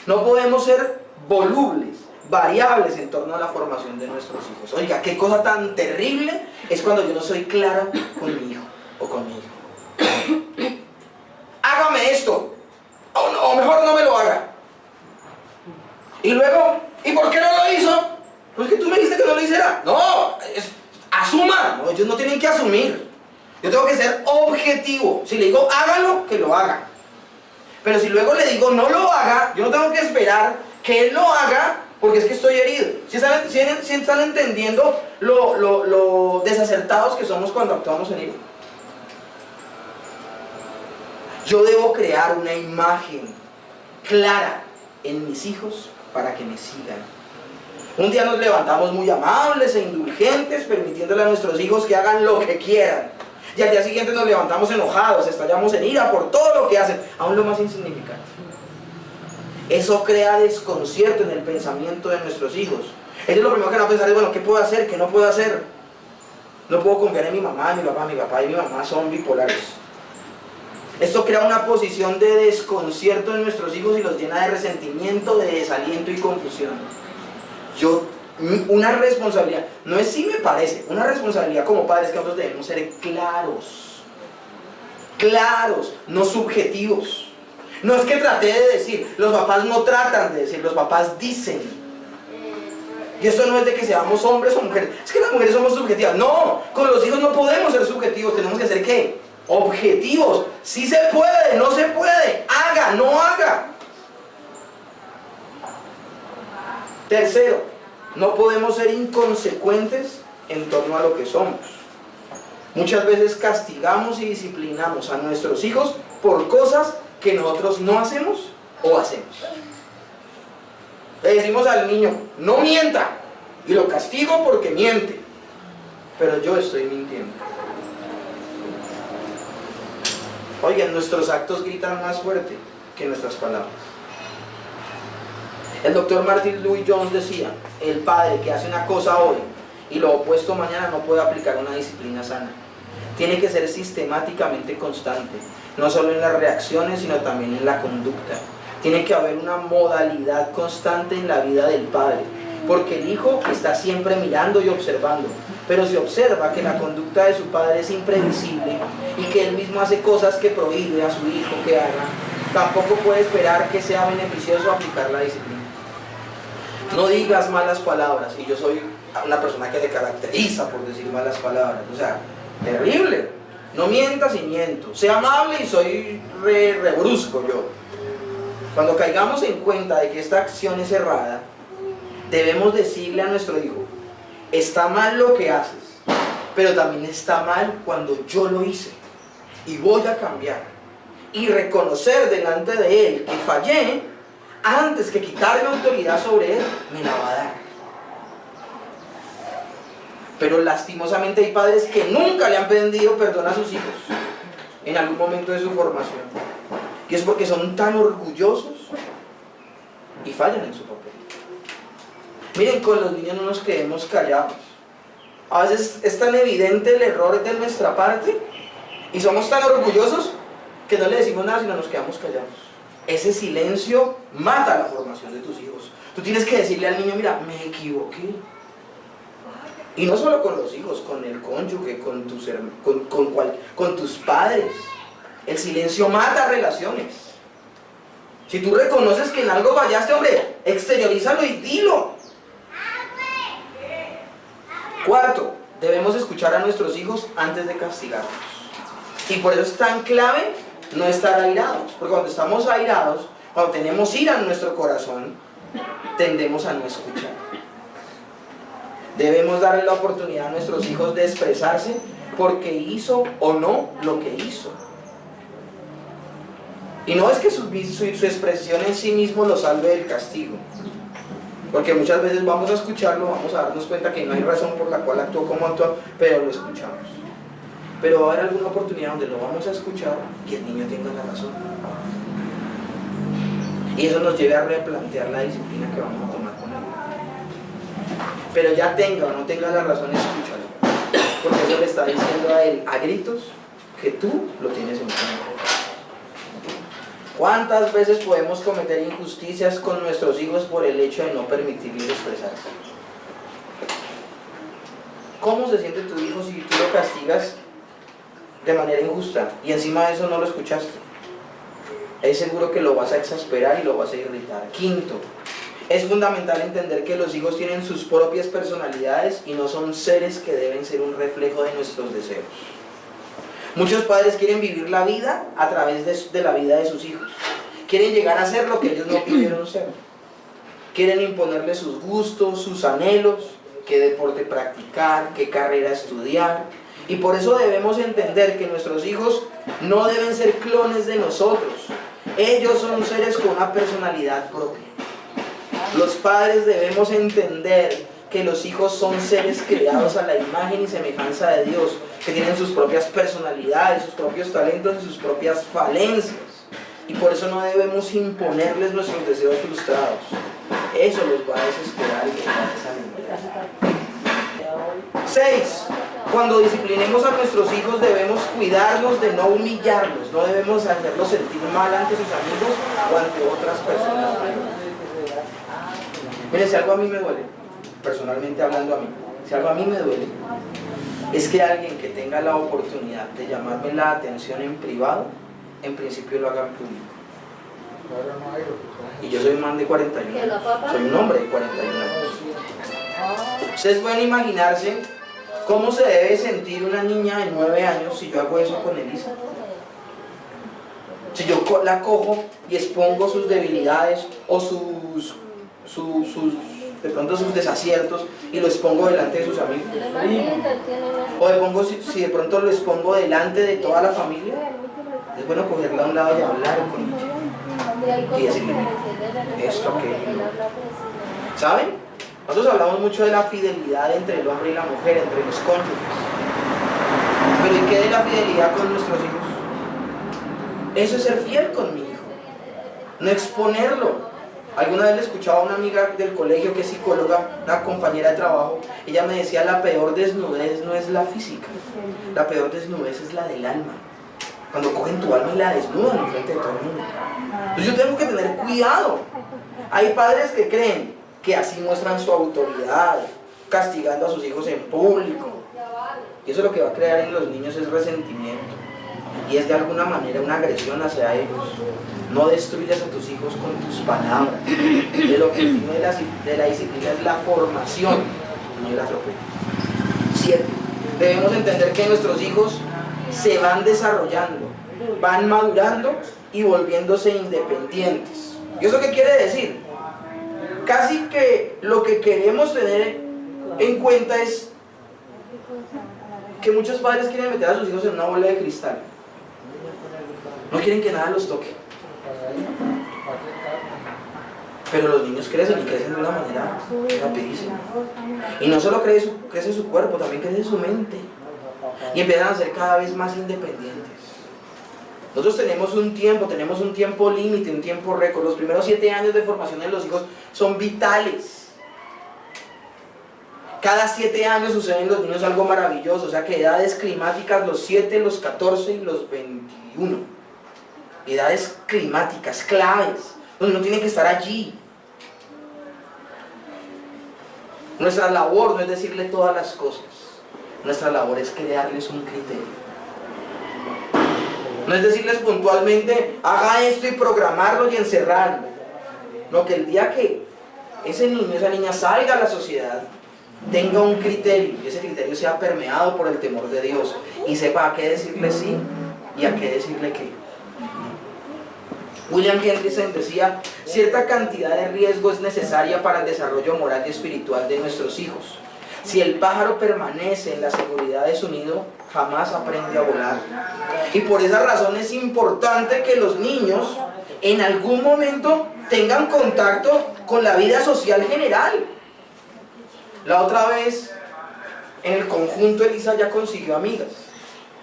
no podemos ser volubles, variables en torno a la formación de nuestros hijos. Oiga, qué cosa tan terrible es cuando yo no soy clara con mi hijo o con mi hija. Hágame esto, o mejor no me lo haga. Y luego, ¿y por qué no lo hizo? Pues que tú me dijiste que no lo hiciera. No, asuma. No, ellos no tienen que asumir. Yo tengo que ser objetivo. Si le digo hágalo, que lo haga. Pero si luego le digo no lo haga, yo no tengo que esperar que él lo haga porque es que estoy herido. ¿Sí están entendiendo lo desacertados que somos cuando actuamos en ira? Yo debo crear una imagen clara en mis hijos para que me sigan. Un día nos levantamos muy amables e indulgentes, permitiéndole a nuestros hijos que hagan lo que quieran. Y al día siguiente nos levantamos enojados, estallamos en ira por todo lo que hacen, aún lo más insignificante. Eso crea desconcierto en el pensamiento de nuestros hijos. Ellos lo primero que van a pensar es, bueno, ¿qué puedo hacer? ¿Qué no puedo hacer? No puedo confiar en mi mamá, mi papá y mi mamá son bipolares. Esto crea una posición de desconcierto en nuestros hijos y los llena de resentimiento, de desaliento y confusión. Una responsabilidad, no es si me parece, una responsabilidad como padres que nosotros debemos ser claros, no subjetivos. No es que traté de decir, los papás no tratan de decir, los papás dicen. Y esto no es de que seamos hombres o mujeres, es que las mujeres somos subjetivas. No, con los hijos no podemos ser subjetivos, tenemos que ser ¿qué? Objetivos. Si se puede, no se puede, haga, no haga. Tercero, no podemos ser inconsecuentes en torno a lo que somos. Muchas veces castigamos y disciplinamos a nuestros hijos por cosas que nosotros no hacemos o hacemos. Le decimos al niño, no mienta, y lo castigo porque miente, pero yo estoy mintiendo. Oigan, nuestros actos gritan más fuerte que nuestras palabras. El doctor Martin Lloyd-Jones decía, el padre que hace una cosa hoy y lo opuesto mañana no puede aplicar una disciplina sana. Tiene que ser sistemáticamente constante, no solo en las reacciones, sino también en la conducta. Tiene que haber una modalidad constante en la vida del padre, porque el hijo está siempre mirando y observando, pero si observa que la conducta de su padre es imprevisible y que él mismo hace cosas que prohíbe a su hijo que haga, tampoco puede esperar que sea beneficioso aplicar la disciplina. No digas malas palabras, y yo soy una persona que se caracteriza por decir malas palabras, o sea, terrible. No mientas y miento, sé amable y soy re brusco yo. Cuando caigamos en cuenta de que esta acción es errada, debemos decirle a nuestro hijo, está mal lo que haces, pero también está mal cuando yo lo hice y voy a cambiar, y reconocer delante de él que fallé, antes que quitarme autoridad sobre él, me la va a dar. Pero lastimosamente hay padres que nunca le han pedido perdón a sus hijos en algún momento de su formación, y es porque son tan orgullosos y fallan en su papel. Miren, con los niños no nos quedemos callados. A veces es tan evidente el error de nuestra parte y somos tan orgullosos que no le decimos nada, sino nos quedamos callados. Ese silencio mata la formación de tus hijos. Tú tienes que decirle al niño, mira, me equivoqué. Y no solo con los hijos, con el cónyuge, con tus padres. El silencio mata relaciones. Si tú reconoces que en algo fallaste, hombre, exteriorízalo y dilo. Cuarto, debemos escuchar a nuestros hijos antes de castigarlos. Y por eso es tan clave no estar airados. Porque cuando estamos airados, cuando tenemos ira en nuestro corazón, tendemos a no escuchar. Debemos darle la oportunidad a nuestros hijos de expresarse porque hizo o no lo que hizo. Y no es que su expresión en sí mismo lo salve del castigo. Porque muchas veces vamos a escucharlo, vamos a darnos cuenta que no hay razón por la cual actuó como actuó, pero lo escuchamos. Pero va a haber alguna oportunidad donde lo vamos a escuchar y el niño tenga la razón. Y eso nos lleva a replantear la disciplina que vamos a tomar con él. Pero ya tenga o no tenga la razón, escúchalo. Porque eso le está diciendo a él a gritos que tú lo tienes en cuenta. ¿Cuántas veces podemos cometer injusticias con nuestros hijos por el hecho de no permitirles expresarse? ¿Cómo se siente tu hijo si tú lo castigas de manera injusta y encima de eso no lo escuchaste? Es seguro que lo vas a exasperar y lo vas a irritar. Quinto, es fundamental entender que los hijos tienen sus propias personalidades y no son seres que deben ser un reflejo de nuestros deseos. Muchos padres quieren vivir la vida a través de la vida de sus hijos. Quieren llegar a ser lo que ellos no pudieron ser. Quieren imponerle sus gustos, sus anhelos, qué deporte practicar, qué carrera estudiar. Y por eso debemos entender que nuestros hijos no deben ser clones de nosotros. Ellos son seres con una personalidad propia. Los padres debemos entender que los hijos son seres creados a la imagen y semejanza de Dios, que tienen sus propias personalidades, sus propios talentos y sus propias falencias. Y por eso no debemos imponerles nuestros deseos frustrados. Eso los va a desesperar y los va a desanimar. 6. Cuando disciplinemos a nuestros hijos debemos cuidarnos de no humillarlos. No debemos hacerlos sentir mal ante sus amigos o ante otras personas. Miren, si algo a mí me duele, personalmente hablando a mí, si algo a mí me duele, es que alguien que tenga la oportunidad de llamarme la atención en privado, en principio lo haga en público. Y yo soy un man de 41 años, soy un hombre de 41 años. Ustedes pueden imaginarse cómo se debe sentir una niña de 9 años si yo hago eso con Elisa. Si yo la cojo y expongo sus debilidades o de pronto sus desaciertos y lo expongo delante de sus amigos. O si de pronto lo expongo delante de toda la familia, es bueno cogerla a un lado y hablar con ella y decirle, esto, aquello. ¿Saben? Nosotros hablamos mucho de la fidelidad entre el hombre y la mujer, entre los cónyuges. Pero ¿y qué de la fidelidad con nuestros hijos? Eso es ser fiel con mi hijo, no exponerlo. Alguna vez le escuchaba a una amiga del colegio que es psicóloga, una compañera de trabajo, ella me decía, la peor desnudez no es la física, la peor desnudez es la del alma. Cuando cogen tu alma y la desnudan en frente de todo el mundo. Entonces yo tengo que tener cuidado. Hay padres que creen que así muestran su autoridad, castigando a sus hijos en público. Y eso lo que va a crear en los niños es resentimiento. Y es de alguna manera una agresión hacia ellos. No destruyas a tus hijos con tus palabras. El objetivo de la disciplina es la formación, no el atropello. 7. Debemos entender que nuestros hijos se van desarrollando, van madurando y volviéndose independientes. ¿Y eso qué quiere decir? Casi que lo que queremos tener en cuenta es que muchos padres quieren meter a sus hijos en una bola de cristal. No quieren que nada los toque. Pero los niños crecen y crecen de una manera rapidísima. Y no solo crece su cuerpo, también crece su mente. Y empiezan a ser cada vez más independientes. Nosotros tenemos un tiempo límite, un tiempo récord. Los primeros 7 años de formación de los hijos son vitales. Cada 7 años sucede en los niños algo maravilloso. O sea que edades climáticas, los 7, los 14 y los 21. Edades climáticas, claves, donde uno tiene que estar allí. Nuestra labor no es decirle todas las cosas. Nuestra labor es crearles un criterio. No es decirles puntualmente, haga esto y programarlo y encerrarlo. No, que el día que ese niño, esa niña salga a la sociedad, tenga un criterio, y ese criterio sea permeado por el temor de Dios, y sepa a qué decirle sí y a qué decirle qué. William Hendrickson decía, cierta cantidad de riesgo es necesaria para el desarrollo moral y espiritual de nuestros hijos. Si el pájaro permanece en la seguridad de su nido, jamás aprende a volar. Y por esa razón es importante que los niños en algún momento tengan contacto con la vida social general. La otra vez, en el conjunto, Elisa ya consiguió amigas,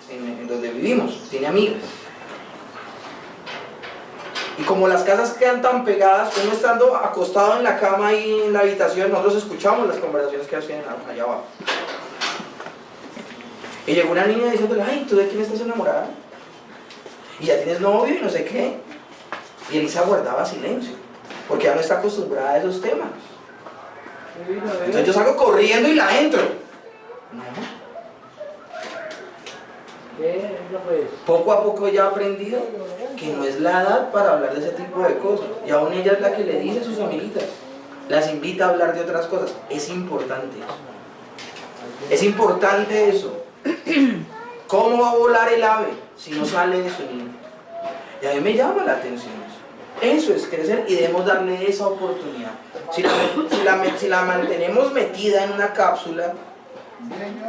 en donde vivimos, tiene amigas. Y como las casas quedan tan pegadas, uno estando acostado en la cama ahí en la habitación, nosotros escuchamos las conversaciones que hacían allá abajo. Y llegó una niña diciéndole, ay, ¿tú de quién estás enamorada? Y ya tienes novio y no sé qué. Y Elisa guardaba silencio, porque ya no está acostumbrada a esos temas. Entonces yo salgo corriendo y la entro. No. Poco a poco ella ha aprendido que no es la edad para hablar de ese tipo de cosas. Y aún ella es la que le dice a sus amiguitas, las invita a hablar de otras cosas. Es importante eso. Es importante eso. ¿Cómo va a volar el ave si no sale de su nido? Y a mí me llama la atención eso. Eso es crecer y debemos darle esa oportunidad. Si la mantenemos metida en una cápsula,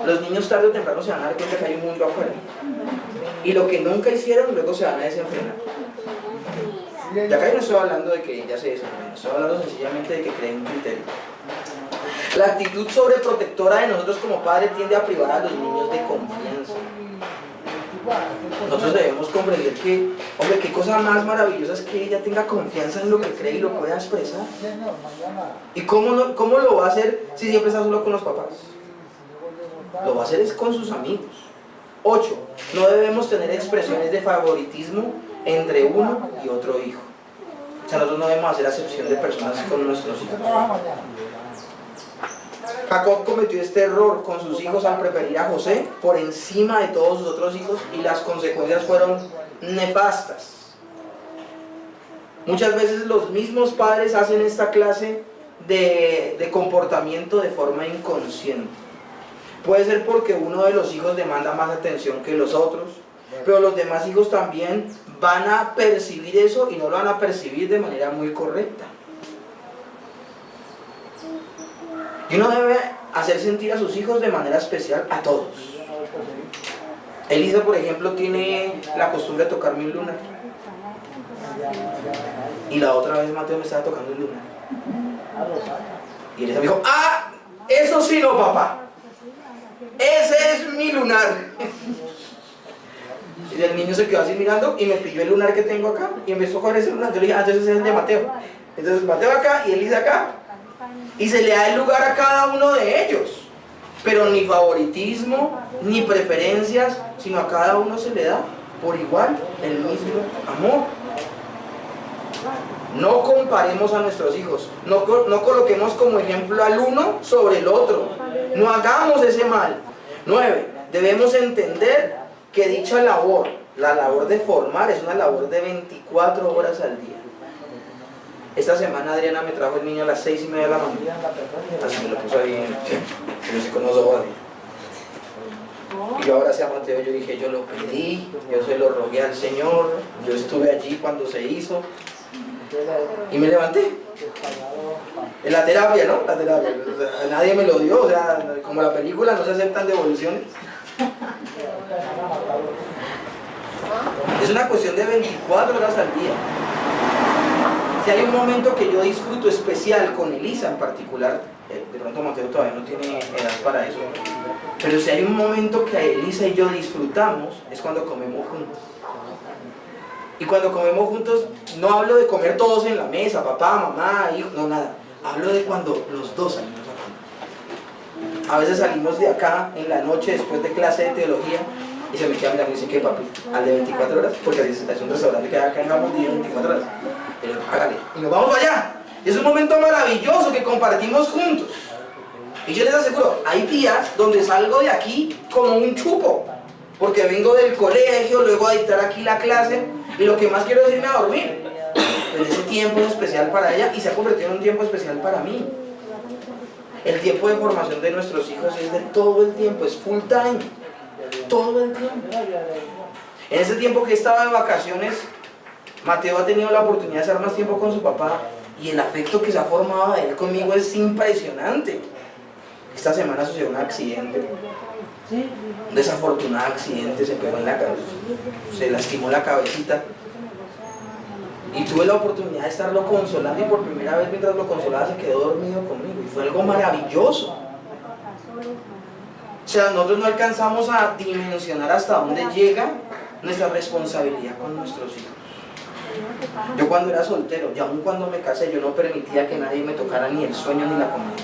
los niños tarde o temprano se van a dar cuenta que hay un mundo afuera. Y lo que nunca hicieron, luego se van a desenfrenar. Ya acá yo no estoy hablando de que ella se desenfrene, estoy hablando sencillamente de que creen un criterio. La actitud sobreprotectora de nosotros como padres tiende a privar a los niños de confianza. Nosotros debemos comprender que, hombre, qué cosa más maravillosa es que ella tenga confianza en lo que cree y lo pueda expresar. ¿Y cómo lo va a hacer si siempre está solo con los papás? Lo va a hacer es con sus amigos. 8. No debemos tener expresiones de favoritismo entre uno y otro hijo. O sea, nosotros no debemos hacer acepción de personas con nuestros hijos. Jacob cometió este error con sus hijos al preferir a José por encima de todos sus otros hijos y las consecuencias fueron nefastas. Muchas veces los mismos padres hacen esta clase de comportamiento de forma inconsciente. Puede ser porque uno de los hijos demanda más atención que los otros, pero los demás hijos también van a percibir eso y no lo van a percibir de manera muy correcta. Y uno debe hacer sentir a sus hijos de manera especial a todos. Elisa, por ejemplo, tiene la costumbre de tocar mi lunar. Y la otra vez Mateo me estaba tocando el lunar. Y Elisa me dijo, ¡ah! Eso sí no, papá. Ese es mi lunar. Y el niño se quedó así mirando y me pidió el lunar que tengo acá y empezó a coger ese lunar. Yo le dije, entonces ese es el de Mateo. Entonces Mateo acá y Elisa acá. Y se le da el lugar a cada uno de ellos. Pero ni favoritismo, ni preferencias, sino a cada uno se le da por igual el mismo amor. No comparemos a nuestros hijos, no coloquemos como ejemplo al uno sobre el otro, no hagamos ese mal. 9. Debemos entender que dicha labor, la labor de formar, es una labor de 24 horas al día. Esta semana Adriana me trajo el niño a las 6:30 de la mañana, así me lo puso ahí, con los ojos así. Y yo abracé a Mateo, yo dije, yo lo pedí, yo se lo rogué al Señor, yo estuve allí cuando se hizo. Y me levanté. En la terapia, ¿no? La terapia. O sea, nadie me lo dio, o sea, como la película no se aceptan devoluciones. Es una cuestión de 24 horas al día. Si hay un momento que yo disfruto especial con Elisa en particular, de pronto Mateo todavía no tiene edad para eso, pero si hay un momento que Elisa y yo disfrutamos, es cuando comemos juntos. Y cuando comemos juntos, no hablo de comer todos en la mesa, papá, mamá, hijo, no, nada. Hablo de cuando los dos salimos a comer. A veces salimos de acá en la noche después de clase de teología y se me queda mirando y dice, ¿qué, papi? ¿Al de 24 horas? Porque es un restaurante que hay acá en Jamón de 24 horas. Pero hágale. Y nos vamos para allá. Y es un momento maravilloso que compartimos juntos. Y yo les aseguro, hay días donde salgo de aquí como un chupo, porque vengo del colegio, luego a dictar aquí la clase, y lo que más quiero es irme a dormir. Pero ese tiempo es especial para ella y se ha convertido en un tiempo especial para mí. El tiempo de formación de nuestros hijos es de todo el tiempo, es full time, todo el tiempo. En ese tiempo que estaba de vacaciones, Mateo ha tenido la oportunidad de estar más tiempo con su papá y el afecto que se ha formado de él conmigo es impresionante. Esta semana sucedió un accidente, un desafortunado accidente, se pegó en la cabeza, se lastimó la cabecita. Y tuve la oportunidad de estarlo consolando y por primera vez mientras lo consolaba se quedó dormido conmigo y fue algo maravilloso. O sea, nosotros no alcanzamos a dimensionar hasta dónde llega nuestra responsabilidad con nuestros hijos. Yo cuando era soltero, y aún cuando me casé, yo no permitía que nadie me tocara ni el sueño ni la comida.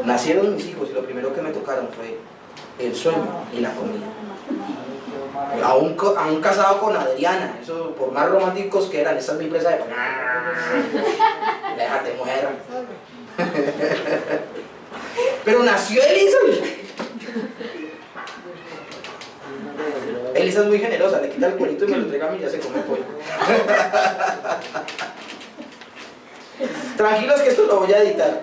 Nacieron mis hijos y lo primero que me tocaron fue el sueño y la comida. Aún casado con Adriana, eso por más románticos que eran, esa es mi presa de... Déjate, mujer. Pero nació Elisa. Elisa es muy generosa, le quita el cuerito y me lo entrega a mí y ya se come pollo. Tranquilos que esto lo voy a editar.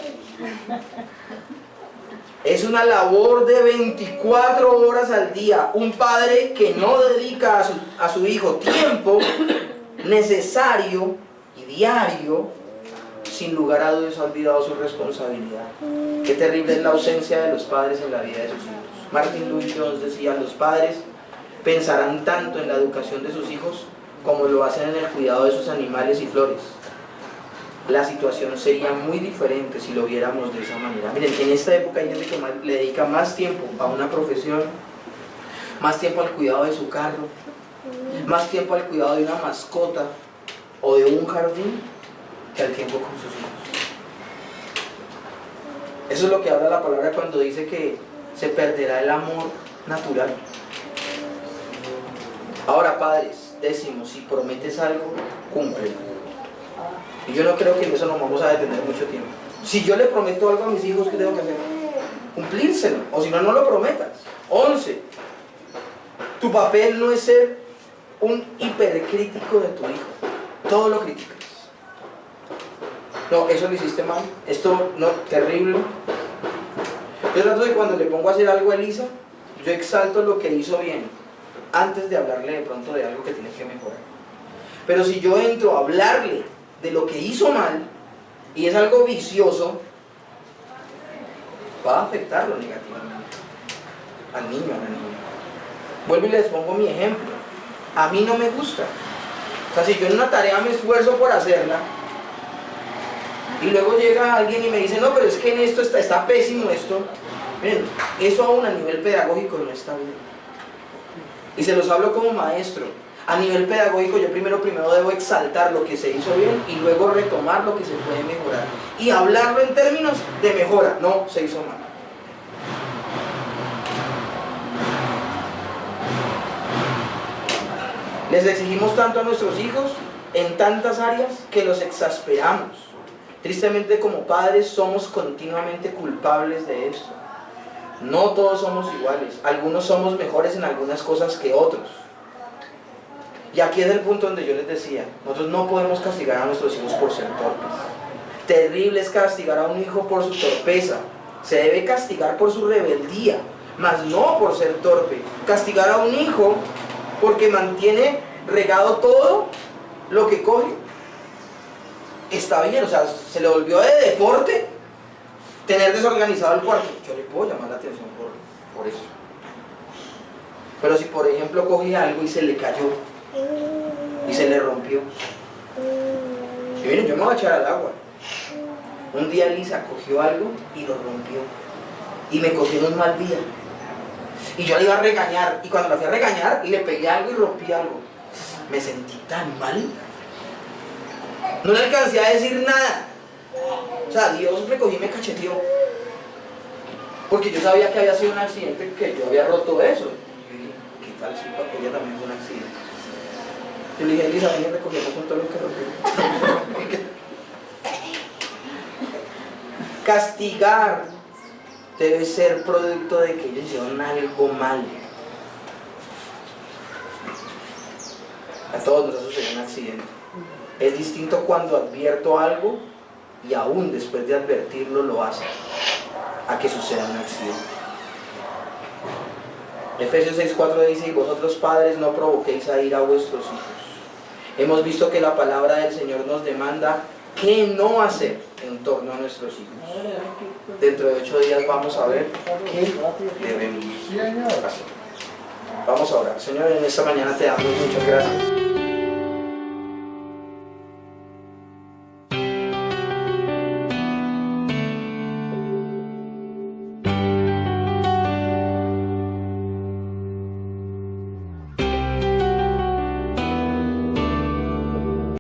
Es una labor de 24 horas al día. Un padre que no dedica a su hijo tiempo necesario y diario, sin lugar a dudas ha olvidado su responsabilidad. Qué terrible es la ausencia de los padres en la vida de sus hijos. Martin Lloyd Jones decía, los padres pensarán tanto en la educación de sus hijos como lo hacen en el cuidado de sus animales y flores. La situación sería muy diferente si lo viéramos de esa manera. Miren, en esta época hay gente que le dedica más tiempo a una profesión, más tiempo al cuidado de su carro, más tiempo al cuidado de una mascota o de un jardín que al tiempo con sus hijos. Eso es lo que habla la palabra cuando dice que se perderá el amor natural. Ahora, padres, decimos, si prometes algo, cúmplelo. Y yo no creo que en eso nos vamos a detener mucho tiempo. Si yo le prometo algo a mis hijos, ¿qué tengo que hacer? Cumplírselo, o si no, no lo prometas. 11. Tu papel no es ser un hipercrítico de tu hijo. Todo lo criticas. No, eso lo hiciste mal. Esto, no, terrible. Yo trato de cuando le pongo a hacer algo a Elisa, yo exalto lo que hizo bien, antes de hablarle de pronto de algo que tiene que mejorar. Pero si yo entro a hablarle de lo que hizo mal, y es algo vicioso, va a afectarlo negativamente al niño, a la niña. Vuelvo y les pongo mi ejemplo. A mí no me gusta. O sea, si yo en una tarea me esfuerzo por hacerla, y luego llega alguien y me dice, no, pero es que en esto está pésimo esto. Miren, eso aún a nivel pedagógico no está bien. Y se los hablo como maestro. A nivel pedagógico yo primero debo exaltar lo que se hizo bien y luego retomar lo que se puede mejorar. Y hablarlo en términos de mejora, no se hizo mal. Les exigimos tanto a nuestros hijos en tantas áreas que los exasperamos. Tristemente como padres somos continuamente culpables de esto. No todos somos iguales, algunos somos mejores en algunas cosas que otros. Y aquí es el punto donde yo les decía, nosotros no podemos castigar a nuestros hijos por ser torpes. Terrible es castigar a un hijo por su torpeza. Se debe castigar por su rebeldía, mas no por ser torpe. Castigar a un hijo porque mantiene regado todo lo que coge. Está bien, o sea, se le volvió de deporte tener desorganizado el cuarto. Yo le puedo llamar la atención por eso. Pero si por ejemplo coge algo y se le cayó y se le rompió, y miren, yo me voy a echar al agua. Un día Lisa cogió algo y lo rompió y me cogió en un mal día y yo le iba a regañar, y cuando la fui a regañar le pegué algo y rompí algo. Me sentí tan mal, no le alcancé a decir nada. O sea, Dios me cogió y me cacheteó porque yo sabía que había sido un accidente, que yo había roto eso. Y yo dije, ¿qué tal si para ella también fue un accidente? Yo le dije, Elisa, ven y recogemos con todo lo que rompió. Castigar debe ser producto de que ellos hicieron algo mal. A todos nos ha sucedido un accidente. Es distinto cuando advierto algo y aún después de advertirlo lo hace, a que suceda un accidente. Efesios 6:4 dice: y vosotros padres no provoquéis a ira a vuestros hijos. Hemos visto que la palabra del Señor nos demanda qué no hacer en torno a nuestros hijos. Dentro de 8 días vamos a ver qué debemos hacer. Vamos a orar. Señor, en esta mañana te damos muchas gracias.